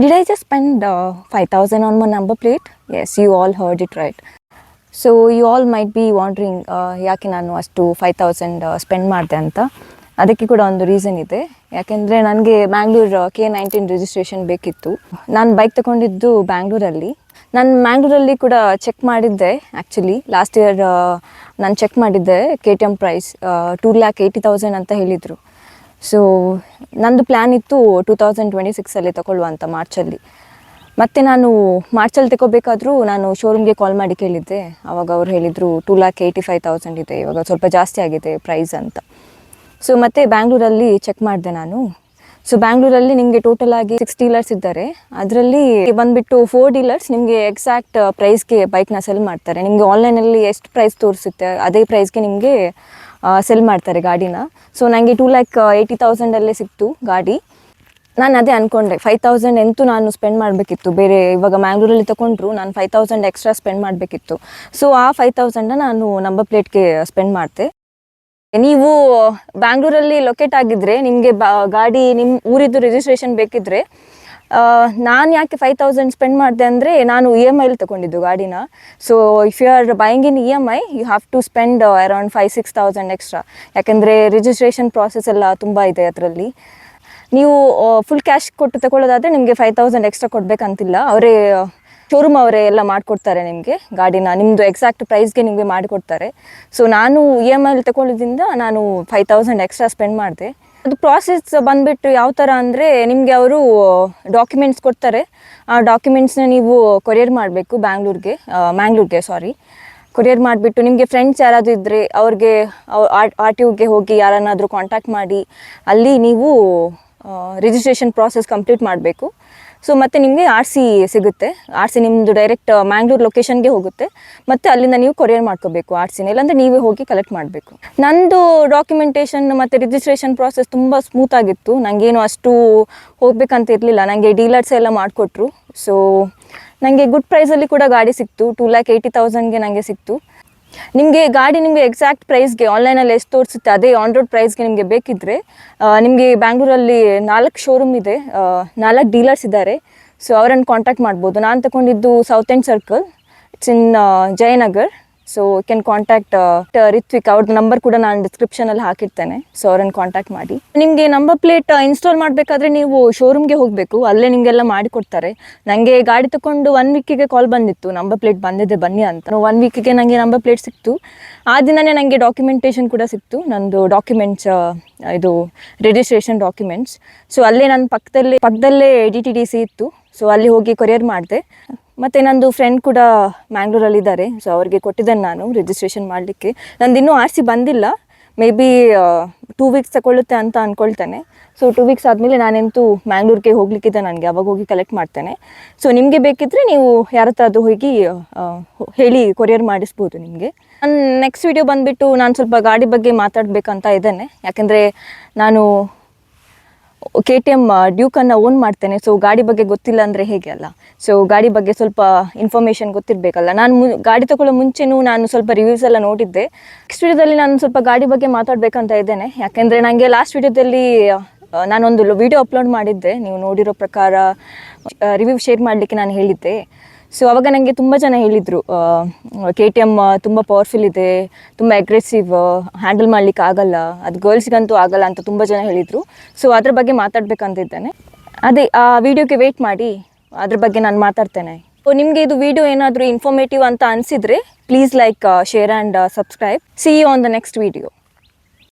Did I just spend 5,000 on my number plate? Yes, you all heard it right. So you all might be wandering ಯಾಕೆ ನಾನು ಅಷ್ಟು 5,000 spend ಮಾಡಿದೆ ಅಂತ. ಅದಕ್ಕೆ ಕೂಡ ಒಂದು ರೀಸನ್ ಇದೆ. ಯಾಕೆಂದರೆ ನನಗೆ ಬ್ಯಾಂಗ್ಳೂರು K19 ರಿಜಿಸ್ಟ್ರೇಷನ್ ಬೇಕಿತ್ತು. ನಾನು ಬೈಕ್ ತಗೊಂಡಿದ್ದು ಬ್ಯಾಂಗ್ಳೂರಲ್ಲಿ. ನಾನು ಮ್ಯಾಂಗ್ಳೂರಲ್ಲಿ ಕೂಡ ಚೆಕ್ ಮಾಡಿದ್ದೆ. ಆ್ಯಕ್ಚುಲಿ ಲಾಸ್ಟ್ ಇಯರ್ ನಾನು ಚೆಕ್ ಮಾಡಿದ್ದೆ KTM ಪ್ರೈಸ್ 2,80,000 ಅಂತ ಹೇಳಿದರು. ಸೊ ನಂದು ಪ್ಲ್ಯಾನ್ ಇತ್ತು 2026 ತಗೊಳ್ಳುವ ಅಂತ ಮಾರ್ಚಲ್ಲಿ. ಮತ್ತು ನಾನು ಮಾರ್ಚಲ್ಲಿ ತಗೋಬೇಕಾದ್ರೂ ನಾನು ಶೋರೂಮ್ಗೆ ಕಾಲ್ ಮಾಡಿ ಕೇಳಿದ್ದೆ. ಆವಾಗ ಅವ್ರು ಹೇಳಿದರು 2,85,000 ಇದೆ, ಇವಾಗ ಸ್ವಲ್ಪ ಜಾಸ್ತಿ ಆಗಿದೆ ಪ್ರೈಸ್ ಅಂತ. ಸೊ ಮತ್ತು ಬ್ಯಾಂಗ್ಳೂರಲ್ಲಿ ಚೆಕ್ ಮಾಡಿದೆ ನಾನು. ಸೊ ಬ್ಯಾಂಗ್ಳೂರಲ್ಲಿ ನಿಮಗೆ ಟೋಟಲ್ ಆಗಿ 6 ಡೀಲರ್ಸ್ ಇದ್ದಾರೆ. ಅದರಲ್ಲಿ ಬಂದುಬಿಟ್ಟು 4 ಡೀಲರ್ಸ್ ನಿಮಗೆ ಎಕ್ಸಾಕ್ಟ್ ಪ್ರೈಸ್ಗೆ ಬೈಕ್ನ ಸೆಲ್ ಮಾಡ್ತಾರೆ. ನಿಮಗೆ ಆನ್ಲೈನಲ್ಲಿ ಎಷ್ಟು ಪ್ರೈಸ್ ತೋರಿಸುತ್ತೆ ಅದೇ ಪ್ರೈಸ್ಗೆ ನಿಮಗೆ ಸೆಲ್ ಮಾಡ್ತಾರೆ ಗಾಡಿನ. ಸೊ ನನಗೆ 2,80,000 ಸಿಕ್ತು ಗಾಡಿ. ನಾನು ಅದೇ ಅಂದ್ಕೊಂಡೆ 5,000 ಎಂತೂ ನಾನು ಸ್ಪೆಂಡ್ ಮಾಡಬೇಕಿತ್ತು. ಬೇರೆ ಇವಾಗ ಮ್ಯಾಂಗ್ಳೂರಲ್ಲಿ ತೊಗೊಂಡ್ರು ನಾನು 5,000 ಎಕ್ಸ್ಟ್ರಾ ಸ್ಪೆಂಡ್ ಮಾಡಬೇಕಿತ್ತು. ಸೊ ಆ 5,000 ನಾನು ನಂಬರ್ ಪ್ಲೇಟ್ಗೆ ಸ್ಪೆಂಡ್ ಮಾಡಿದೆ. ನೀವು ಬ್ಯಾಂಗ್ಳೂರಲ್ಲಿ ಲೊಕೇಟ್ ಆಗಿದ್ದರೆ ನಿಮಗೆ ಗಾಡಿ ನಿಮ್ಮ ಊರಿದ್ದು ರಿಜಿಸ್ಟ್ರೇಷನ್ ಬೇಕಿದ್ದರೆ, ನಾನು ಯಾಕೆ 5,000 ಸ್ಪೆಂಡ್ ಮಾಡಿದೆ ಅಂದರೆ ನಾನು EMIಲಿ ತೊಗೊಂಡಿದ್ದು ಗಾಡಿನ. So if you are buying in EMI you have to spend around 5,000-6,000 extra. ಯಾಕೆಂದರೆ ರಿಜಿಸ್ಟ್ರೇಷನ್ ಪ್ರಾಸೆಸ್ ಎಲ್ಲ ತುಂಬ ಇದೆ ಅದರಲ್ಲಿ. ನೀವು ಫುಲ್ ಕ್ಯಾಶ್ ಕೊಟ್ಟು ತಗೊಳ್ಳೋದಾದರೆ ನಿಮಗೆ 5,000 ಎಕ್ಸ್ಟ್ರಾ ಕೊಡಬೇಕಂತಿಲ್ಲ. ಶೋರೂಮ್ ಅವರೇ ಎಲ್ಲ ಮಾಡಿಕೊಡ್ತಾರೆ ನಿಮಗೆ ಗಾಡಿನ, ನಿಮ್ಮದು ಎಕ್ಸಾಕ್ಟ್ ಪ್ರೈಸ್ಗೆ ನಿಮಗೆ ಮಾಡಿಕೊಡ್ತಾರೆ. ಸೊ ನಾನು EMIಲಿ ತಗೊಳ್ಳೋದ್ರಿಂದ ನಾನು 5,000 ಎಕ್ಸ್ಟ್ರಾ ಸ್ಪೆಂಡ್ ಮಾಡಿದೆ. ಅದು ಪ್ರಾಸೆಸ್ ಬಂದುಬಿಟ್ಟು ಯಾವ ಥರ ಅಂದರೆ, ನಿಮಗೆ ಅವರು ಡಾಕ್ಯುಮೆಂಟ್ಸ್ ಕೊಡ್ತಾರೆ. ಆ ಡಾಕ್ಯುಮೆಂಟ್ಸ್ನ ನೀವು ಕೊರಿಯರ್ ಮಾಡಬೇಕು ಮ್ಯಾಂಗ್ಳೂರ್ಗೆ ಕೊರಿಯರ್ ಮಾಡಿಬಿಟ್ಟು ನಿಮಗೆ ಫ್ರೆಂಡ್ಸ್ ಯಾರಾದರೂ ಇದ್ದರೆ ಅವ್ರಿಗೆ RTOಗೆ ಹೋಗಿ ಯಾರನ್ನಾದರೂ ಕಾಂಟ್ಯಾಕ್ಟ್ ಮಾಡಿ ಅಲ್ಲಿ ನೀವು ರಿಜಿಸ್ಟ್ರೇಷನ್ ಪ್ರಾಸೆಸ್ ಕಂಪ್ಲೀಟ್ ಮಾಡಬೇಕು. ಸೊ ಮತ್ತು ನಿಮಗೆ RC ಸಿಗುತ್ತೆ. RC ನಿಮ್ಮದು ಡೈರೆಕ್ಟ್ ಮ್ಯಾಂಗ್ಳೂರು ಲೊಕೇಶನ್ಗೆ ಹೋಗುತ್ತೆ. ಮತ್ತು ಅಲ್ಲಿಂದ ನೀವು ಕೊರಿಯರ್ ಮಾಡ್ಕೋಬೇಕು RCನ, ಇಲ್ಲಾಂದರೆ ನೀವೇ ಹೋಗಿ ಕಲೆಕ್ಟ್ ಮಾಡಬೇಕು. ನಂದು ಡಾಕ್ಯುಮೆಂಟೇಷನ್ ಮತ್ತು ರಿಜಿಸ್ಟ್ರೇಷನ್ ಪ್ರಾಸೆಸ್ ತುಂಬ ಸ್ಮೂತಾಗಿತ್ತು. ನನಗೇನು ಅಷ್ಟು ಹೋಗಬೇಕಂತ ಇರಲಿಲ್ಲ. ನನಗೆ ಡೀಲರ್ಸ್ ಎಲ್ಲ ಮಾಡಿಕೊಟ್ರು. ಸೊ ನನಗೆ ಗುಡ್ ಪ್ರೈಸಲ್ಲಿ ಕೂಡ ಗಾಡಿ ಸಿಕ್ತು. 2,80,000ಗೆ ನನಗೆ ಸಿಕ್ತು. ನಿಮಗೆ ಗಾಡಿ ನಿಮಗೆ ಎಕ್ಸಾಕ್ಟ್ ಪ್ರೈಸ್ಗೆ ಆನ್ಲೈನಲ್ಲಿ ಎಷ್ಟು ತೋರಿಸುತ್ತೆ ಅದೇ ಆನ್ ರೋಡ್ ಪ್ರೈಸ್ಗೆ ನಿಮಗೆ ಬೇಕಿದ್ದರೆ, ನಿಮಗೆ ಬ್ಯಾಂಗ್ಳೂರಲ್ಲಿ 4 ಶೋರೂಮ್ ಇದೆ, 4 ಡೀಲರ್ಸ್ ಇದ್ದಾರೆ. ಸೊ ಅವರನ್ನು ಕಾಂಟ್ಯಾಕ್ಟ್ ಮಾಡ್ಬೋದು. ನಾನು ತಗೊಂಡಿದ್ದು South End Circle, it's in Jayanagar. So you can contact Ritvik. ಅವ್ರದ್ದು ನಂಬರ್ ಕೂಡ ನಾನು ಡಿಸ್ಕ್ರಿಪ್ಷನಲ್ಲಿ ಹಾಕಿರ್ತೇನೆ. ಸೊ ಅವ್ರನ್ನು ಕಾಂಟ್ಯಾಕ್ಟ್ ಮಾಡಿ. ನಿಮಗೆ ನಂಬರ್ ಪ್ಲೇಟ್ ಇನ್ಸ್ಟಾಲ್ ಮಾಡಬೇಕಾದ್ರೆ ನೀವು ಶೋರೂಮ್ಗೆ ಹೋಗಬೇಕು, ಅಲ್ಲೇ ನಿಮಗೆಲ್ಲ ಮಾಡಿಕೊಡ್ತಾರೆ. ನನಗೆ ಗಾಡಿ ತಗೊಂಡು 1 ವೀಕಿಗೆ ಕಾಲ್ ಬಂದಿತ್ತು, ನಂಬರ್ ಪ್ಲೇಟ್ ಬಂದಿದೆ ಬನ್ನಿ ಅಂತ. 1 ವೀಕಿಗೆ ನನಗೆ ನಂಬರ್ ಪ್ಲೇಟ್ ಸಿಕ್ತು. ಆ ದಿನವೇ ನನಗೆ ಡಾಕ್ಯುಮೆಂಟೇಷನ್ ಕೂಡ ಸಿಕ್ತು, ನಂದು ಡಾಕ್ಯುಮೆಂಟ್ಸ್, ಇದು ರಿಜಿಸ್ಟ್ರೇಷನ್ ಡಾಕ್ಯುಮೆಂಟ್ಸ್. ಸೊ ಅಲ್ಲೇ ನನ್ನ ಪಕ್ಕದಲ್ಲೇ DTDC ಇತ್ತು. ಸೊ ಅಲ್ಲಿ ಹೋಗಿ ಕೊರಿಯರ್ ಮಾಡಿದೆ. ಮತ್ತು ನಂದು ಫ್ರೆಂಡ್ ಕೂಡ ಮ್ಯಾಂಗ್ಳೂರಲ್ಲಿದ್ದಾರೆ. ಸೊ ಅವ್ರಿಗೆ ಕೊಟ್ಟಿದ್ದೇನೆ ನಾನು ರಿಜಿಸ್ಟ್ರೇಷನ್ ಮಾಡಲಿಕ್ಕೆ. ನಂದು ಇನ್ನೂ RC ಬಂದಿಲ್ಲ. ಮೇ ಬಿ 2 ವೀಕ್ಸ್ ತಗೊಳ್ಳುತ್ತೆ ಅಂತ ಅಂದ್ಕೊಳ್ತೇನೆ. ಸೊ 2 ವೀಕ್ಸ್ ಆದಮೇಲೆ ನಾನಂತೂ ಮ್ಯಾಂಗ್ಳೂರಿಗೆ ಹೋಗಲಿಕ್ಕಿದೆ ನನಗೆ, ಅವಾಗ ಹೋಗಿ ಕಲೆಕ್ಟ್ ಮಾಡ್ತೇನೆ. ಸೊ ನಿಮಗೆ ಬೇಕಿದ್ದರೆ ನೀವು ಯಾರ ಹತ್ರ ಅದು ಹೋಗಿ ಹೇಳಿ ಕೊರಿಯರ್ ಮಾಡಿಸ್ಬೋದು ನಿಮಗೆ. ನಾನು ನೆಕ್ಸ್ಟ್ ವಿಡಿಯೋ ಬಂದುಬಿಟ್ಟು ನಾನು ಸ್ವಲ್ಪ ಗಾಡಿ ಬಗ್ಗೆ ಮಾತಾಡಬೇಕಂತ ಇದ್ದೇನೆ. ಯಾಕೆಂದರೆ ನಾನು KTM ಡ್ಯೂಕನ್ನು ಓನ್ ಮಾಡ್ತೇನೆ. ಸೊ ಗಾಡಿ ಬಗ್ಗೆ ಗೊತ್ತಿಲ್ಲ ಅಂದರೆ ಹೇಗೆ ಅಲ್ಲ. ಸೊ ಗಾಡಿ ಬಗ್ಗೆ ಸ್ವಲ್ಪ ಇನ್ಫಾರ್ಮೇಷನ್ ಗೊತ್ತಿರಬೇಕಲ್ಲ. ನಾನು ಗಾಡಿ ತಗೊಳ್ಳೋ ಮುಂಚೆನೂ ನಾನು ಸ್ವಲ್ಪ ರಿವ್ಯೂಸ್ ಎಲ್ಲ ನೋಡಿದ್ದೆ. ನೆಕ್ಸ್ಟ್ ವಿಡಿಯೋದಲ್ಲಿ ನಾನು ಸ್ವಲ್ಪ ಗಾಡಿ ಬಗ್ಗೆ ಮಾತಾಡಬೇಕಂತ ಇದ್ದೇನೆ. ಯಾಕೆಂದರೆ ನನಗೆ ಲಾಸ್ಟ್ ವಿಡಿಯೋದಲ್ಲಿ ನಾನೊಂದು ವಿಡಿಯೋ ಅಪ್ಲೋಡ್ ಮಾಡಿದ್ದೆ, ನೀವು ನೋಡಿರೋ ಪ್ರಕಾರ ರಿವ್ಯೂ ಶೇರ್ ಮಾಡಲಿಕ್ಕೆ ನಾನು ಹೇಳಿದ್ದೆ. ಸೊ ಅವಾಗ ನನಗೆ ತುಂಬ ಜನ ಹೇಳಿದರು KTM ತುಂಬ ಪವರ್ಫುಲ್ ಇದೆ, ತುಂಬ ಅಗ್ರೆಸಿವ್, ಹ್ಯಾಂಡಲ್ ಮಾಡಲಿಕ್ಕೆ ಆಗಲ್ಲ, ಅದು ಗರ್ಲ್ಸ್ಗಂತೂ ಆಗಲ್ಲ ಅಂತ ತುಂಬ ಜನ ಹೇಳಿದರು. ಸೊ ಅದ್ರ ಬಗ್ಗೆ ಮಾತಾಡಬೇಕಂತಿದ್ದೇನೆ. ಅದೇ ಆ ವಿಡಿಯೋಗೆ ವೆಯ್ಟ್ ಮಾಡಿ, ಅದ್ರ ಬಗ್ಗೆ ನಾನು ಮಾತಾಡ್ತೇನೆ. ಸೊ ನಿಮಗೆ ಇದು ವಿಡಿಯೋ ಏನಾದರೂ ಇನ್ಫಾರ್ಮೇಟಿವ್ ಅಂತ ಅನಿಸಿದರೆ please like, share and subscribe. See you on the next video.